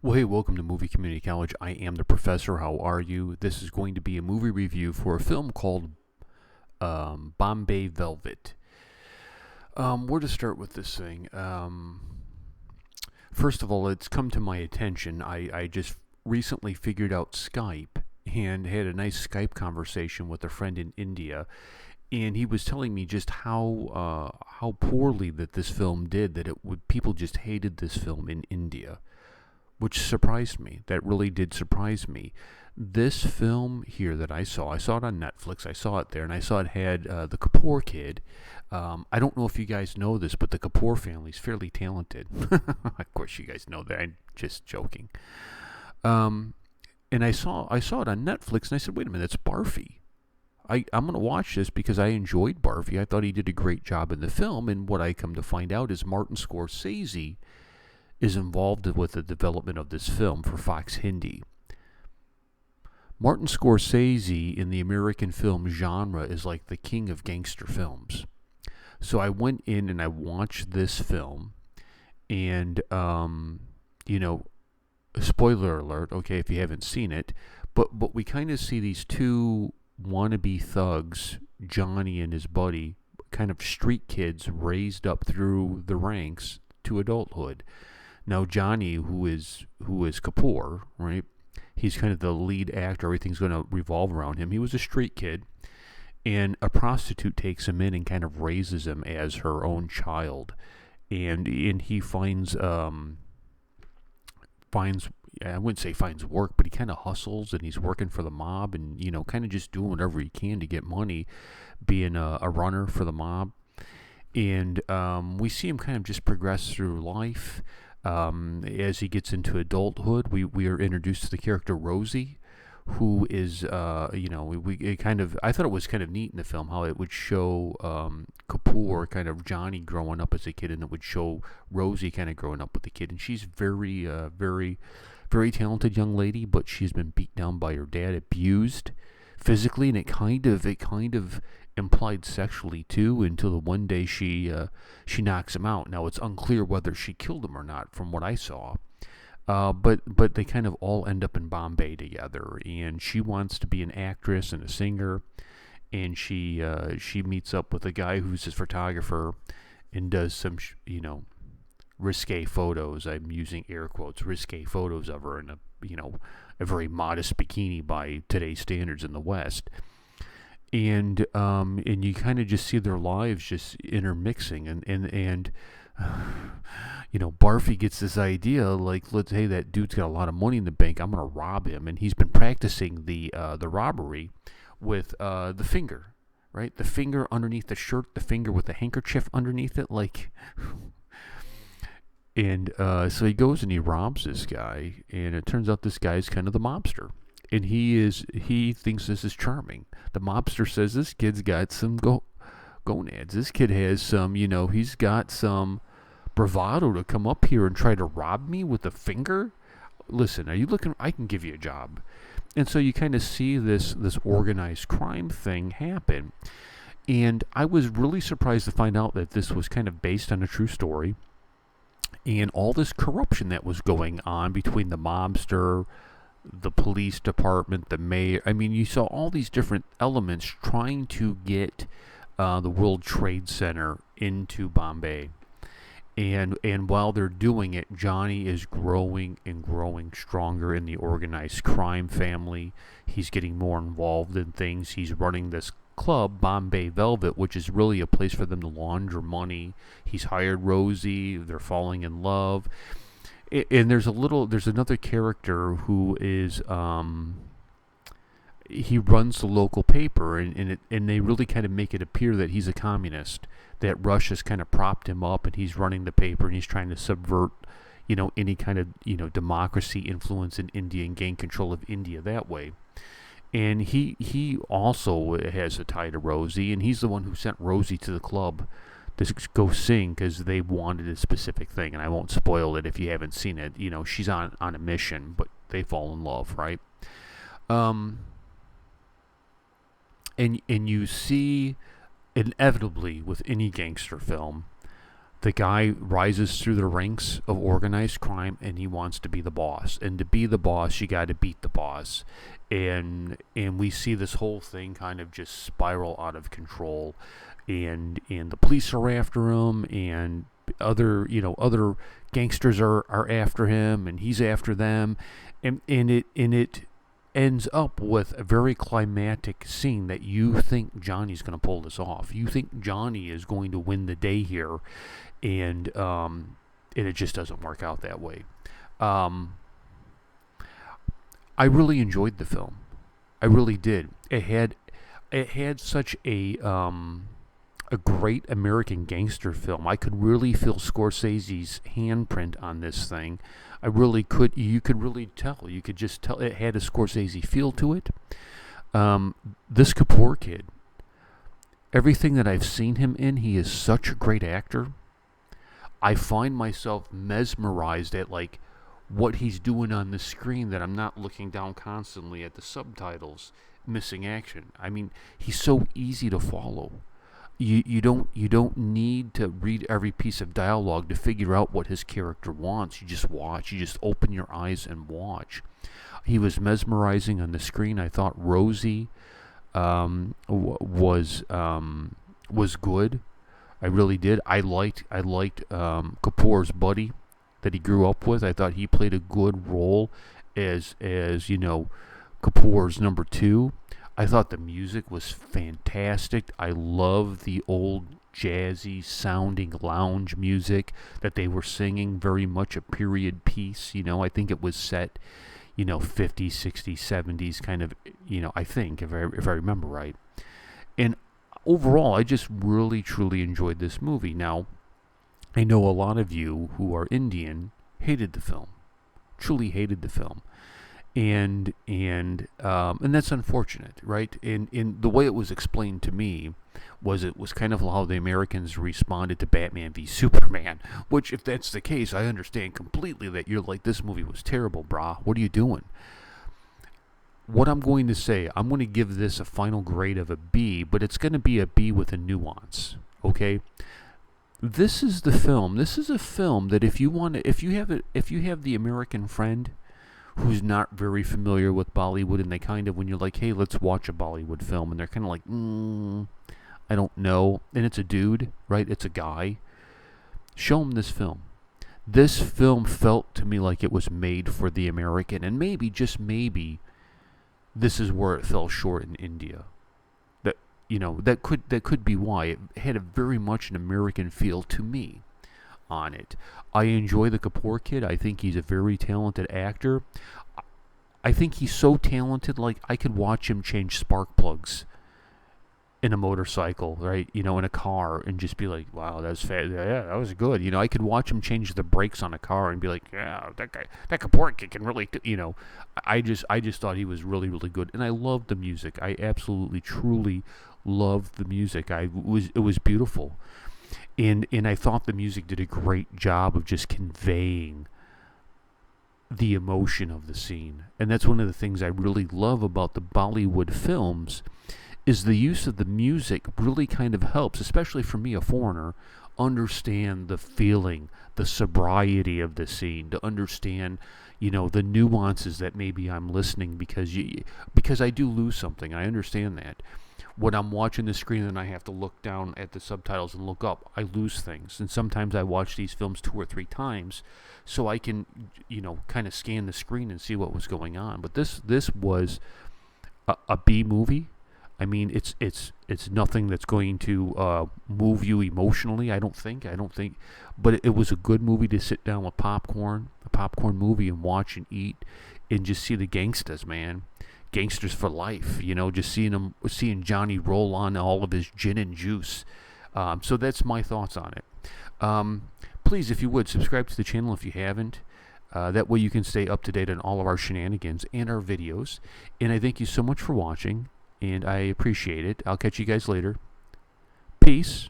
Well, hey, welcome to Movie Community College. I am the professor. How are you? This is going to be a movie review for a film called Bombay Velvet. Where to start with this thing? First of all, it's come to my attention. I just recently figured out Skype and had a nice Skype conversation with a friend in India, and he was telling me just how poorly that this film did. That people just hated this film in India, which surprised me. That really did surprise me. This film here that I saw it on Netflix. I saw it there, and I saw it had the Kapoor kid. I don't know if you guys know this, but the Kapoor family is fairly talented. Of course, you guys know that. I'm just joking. And I saw it on Netflix, and I said, "Wait a minute, it's Barfi. I'm going to watch this because I enjoyed Barfi. I thought he did a great job in the film." And what I come to find out is Martin Scorsese is involved with the development of this film for Fox Hindi. Martin Scorsese in the American film genre is like the king of gangster films. So I went in and I watched this film, and spoiler alert, okay, if you haven't seen it, but we kind of see these two wannabe thugs, Johnny and his buddy, kind of street kids raised up through the ranks to adulthood. Now Johnny, who is Kapoor, right? He's kind of the lead actor. Everything's going to revolve around him. He was a street kid, and a prostitute takes him in and kind of raises him as her own child. And he finds I wouldn't say finds work, but he kind of hustles, and he's working for the mob, and kind of just doing whatever he can to get money, being a runner for the mob. And we see him kind of just progress through life. As he gets into adulthood, we are introduced to the character Rosie, who is, I thought it was kind of neat in the film how it would show Kapoor, kind of Johnny growing up as a kid, and it would show Rosie kind of growing up with the kid. And she's very, very talented young lady, but she's been beat down by her dad, abused physically, and it kind of implied sexually too, until the one day she knocks him out. Now it's unclear whether she killed him or not, from what I saw. But they kind of all end up in Bombay together, and she wants to be an actress and a singer, and she meets up with a guy who's his photographer, and does some risque photos. I'm using air quotes, risque photos of her in a very modest bikini by today's standards in the West. And you kind of just see their lives just intermixing, and Barfi gets this idea, like, hey, that dude's got a lot of money in the bank, I'm gonna rob him. And he's been practicing the robbery with the finger, right? The finger underneath the shirt, the finger with the handkerchief underneath it, like. And so he goes and he robs this guy, and it turns out this guy is kind of the mobster. And he thinks this is charming. The mobster says, this kid's got some gonads. This kid has some, he's got some bravado to come up here and try to rob me with a finger. Listen, are you looking? I can give you a job. And so you kind of see this organized crime thing happen. And I was really surprised to find out that this was kind of based on a true story. And all this corruption that was going on between the mobster, the police department, the mayor. I mean, you saw all these different elements trying to get the World Trade Center into Bombay. And while they're doing it, Johnny is growing and growing stronger in the organized crime family. He's getting more involved in things. He's running this club, Bombay Velvet, which is really a place for them to launder money. He's hired Rosie. They're falling in love. And there's another character who is he runs the local paper, and they really kind of make it appear that he's a communist, that Russia's kind of propped him up, and he's running the paper, and he's trying to subvert any kind of democracy influence in India and gain control of India that way. And he also has a tie to Rosie, and he's the one who sent Rosie to the club to go sing because they wanted a specific thing. And I won't spoil it if you haven't seen it. She's on a mission, but they fall in love, right? And you see, inevitably with any gangster film, the guy rises through the ranks of organized crime, and he wants to be the boss. And to be the boss, you got to beat the boss. And we see this whole thing kind of just spiral out of control. And the police are after him, and other gangsters are after him, and he's after them. And it ends up with a very climactic scene that you think Johnny's going to pull this off. You think Johnny is going to win the day here, and it just doesn't work out that way. I really enjoyed the film. I really did. It had such a great American gangster film. I could really feel Scorsese's handprint on this thing. I really could. You could really tell. You could just tell it had a Scorsese feel to it. This Kapoor kid, everything that I've seen him in, he is such a great actor. I find myself mesmerized at like what he's doing on the screen, that I'm not looking down constantly at the subtitles, missing action. I mean, he's so easy to follow. You don't need to read every piece of dialogue to figure out what his character wants. You just watch. You just open your eyes and watch. He was mesmerizing on the screen. I thought Rosie was good. I really did. I liked Kapoor's buddy that he grew up with. I thought he played a good role as Kapoor's number 2. I thought the music was fantastic. I love the old jazzy sounding lounge music that they were singing, very much a period piece. I think it was set, 50s, 60s, 70s kind of, I think, if I remember right. And overall, I just really, truly enjoyed this movie. Now, I know a lot of you who are Indian hated the film, truly hated the film. And that's unfortunate, right? And the way it was explained to me was it was kind of how the Americans responded to Batman v Superman, which, if that's the case, I understand completely that you're like, this movie was terrible, brah. What are you doing? What I'm going to say, I'm going to give this a final grade of a B, but it's going to be a B with a nuance, okay? This is the film. This is a film that if you have the American friend who's not very familiar with Bollywood, and they kind of, when you're like, hey, let's watch a Bollywood film, and they're kind of like, I don't know, and it's a dude, right? It's a guy. Show them this film. This film felt to me like it was made for the American, and maybe, just maybe, this is where it fell short in India. That could be why. It had a very much an American feel to me on it. I enjoy the Kapoor kid. I think he's a very talented actor. I think he's so talented, like I could watch him change spark plugs in a motorcycle, right? In a car, and just be like, wow, that's fast. Yeah, that was good. I could watch him change the brakes on a car and be like, yeah, that Kapoor kid can really, I just thought he was really, really good. And I loved the music. I absolutely, truly loved the music. It was beautiful. And I thought the music did a great job of just conveying the emotion of the scene. And that's one of the things I really love about the Bollywood films, is the use of the music really kind of helps, especially for me, a foreigner, understand the feeling, the sobriety of the scene, to understand, the nuances that maybe I'm listening because I do lose something. I understand that. When I'm watching the screen and I have to look down at the subtitles and look up, I lose things. And sometimes I watch these films 2 or 3 times so I can, kind of scan the screen and see what was going on. But this was a B movie. I mean, it's nothing that's going to move you emotionally, I don't think. But it was a good movie to sit down with popcorn, a popcorn movie, and watch and eat and just see the gangsters, man. Gangsters for life, just seeing Johnny roll on all of his gin and juice. So that's my thoughts on it. Please, if you would, subscribe to the channel if you haven't. That way you can stay up to date on all of our shenanigans and our videos. And I thank you so much for watching, and I appreciate it. I'll catch you guys later. Peace.